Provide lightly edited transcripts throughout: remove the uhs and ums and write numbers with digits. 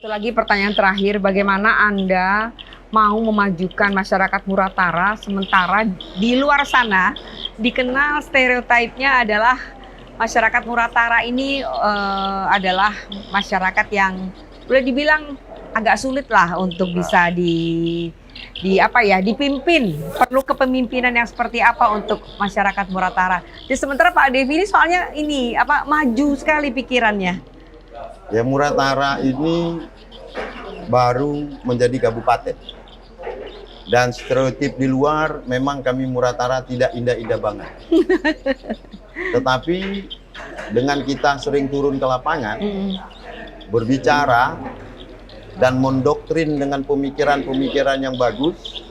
Satu lagi pertanyaan terakhir, bagaimana Anda mau memajukan masyarakat Muratara sementara di luar sana dikenal stereotipnya adalah masyarakat Muratara ini adalah masyarakat yang boleh dibilang agak sulit lah untuk bisa dipimpin. Perlu kepemimpinan yang seperti apa untuk masyarakat Muratara. Jadi sementara Pak Devi ini soalnya maju sekali pikirannya. Ya, Muratara ini baru menjadi kabupaten. Dan stereotip di luar memang kami Muratara tidak indah-indah banget. Tetapi dengan kita sering turun ke lapangan, berbicara dan mendoktrin dengan pemikiran-pemikiran yang bagus,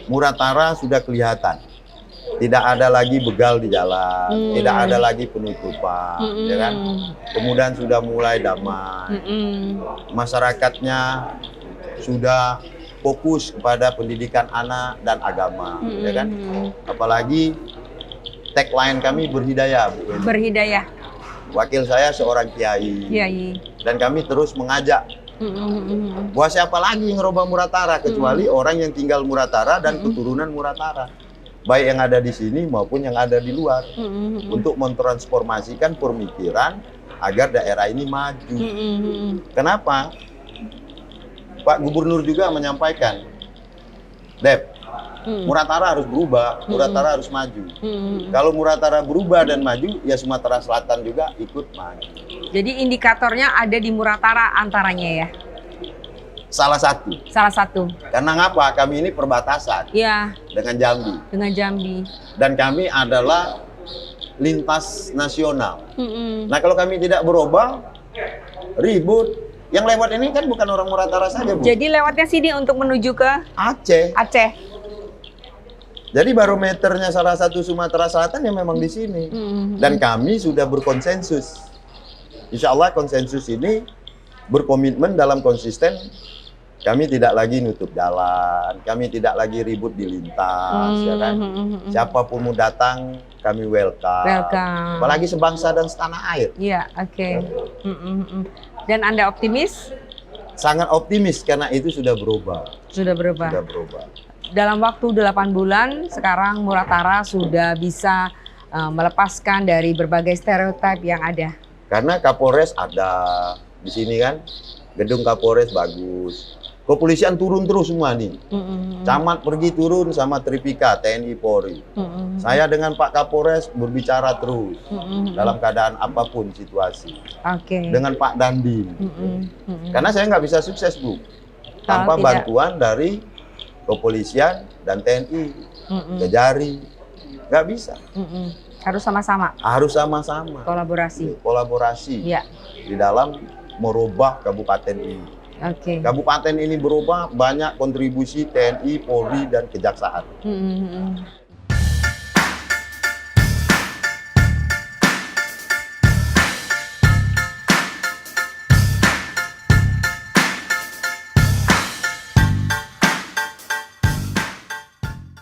Muratara sudah kelihatan. Tidak ada lagi begal di jalan, tidak ada lagi penutupan, ya kan? Kemudian sudah mulai damai. Masyarakatnya sudah fokus kepada pendidikan anak dan agama, ya kan? Apalagi tagline kami berhidayah, Bu. Berhidayah. Wakil saya seorang kiai. Dan kami terus mengajak. Bahwa siapa lagi yang ngerubah Muratara kecuali orang yang tinggal Muratara dan keturunan Muratara. Baik yang ada di sini maupun yang ada di luar. Untuk mentransformasikan pemikiran agar daerah ini maju. Kenapa? Pak Gubernur juga menyampaikan, Dep, Muratara harus berubah, Muratara harus maju. Kalau Muratara berubah dan maju, ya Sumatera Selatan juga ikut maju. Jadi indikatornya ada di Muratara antaranya ya? Salah satu. Salah satu. Karena ngapa? Kami ini perbatasan dengan Jambi. Dengan Jambi. Dan kami adalah lintas nasional. Nah, kalau kami tidak berubah, ribut. Yang lewat ini kan bukan orang Muratara saja, Bu. Jadi lewatnya sini untuk menuju ke Aceh. Aceh. Jadi barometernya salah satu Sumatera Selatan yang memang di sini. Dan kami sudah berkonsensus. Insya Allah konsensus ini berkomitmen dalam konsisten. Kami tidak lagi nutup jalan, kami tidak lagi ribut di lintas, ya kan? Siapapun mau datang, kami welcome. Apalagi sebangsa dan setanah air. Iya, oke. Dan Anda optimis? Sangat optimis karena itu sudah berubah. Sudah berubah. Sudah berubah. Dalam waktu 8 bulan, sekarang Muratara sudah bisa melepaskan dari berbagai stereotip yang ada. Karena Kapolres ada di sini kan, gedung Kapolres bagus. Kepolisian turun terus semua nih. Camat pergi turun sama Tripika, TNI Polri. Saya dengan Pak Kapolres berbicara terus dalam keadaan apapun situasi. Dengan Pak Dandim. Karena saya nggak bisa sukses, Bu, tanpa bantuan dari kepolisian dan TNI, Kejari. Nggak bisa. Harus sama-sama. Harus sama-sama. Kolaborasi. Kolaborasi di dalam merubah kabupaten ini. Kabupaten ini berubah, banyak kontribusi TNI, Polri, dan Kejaksaan.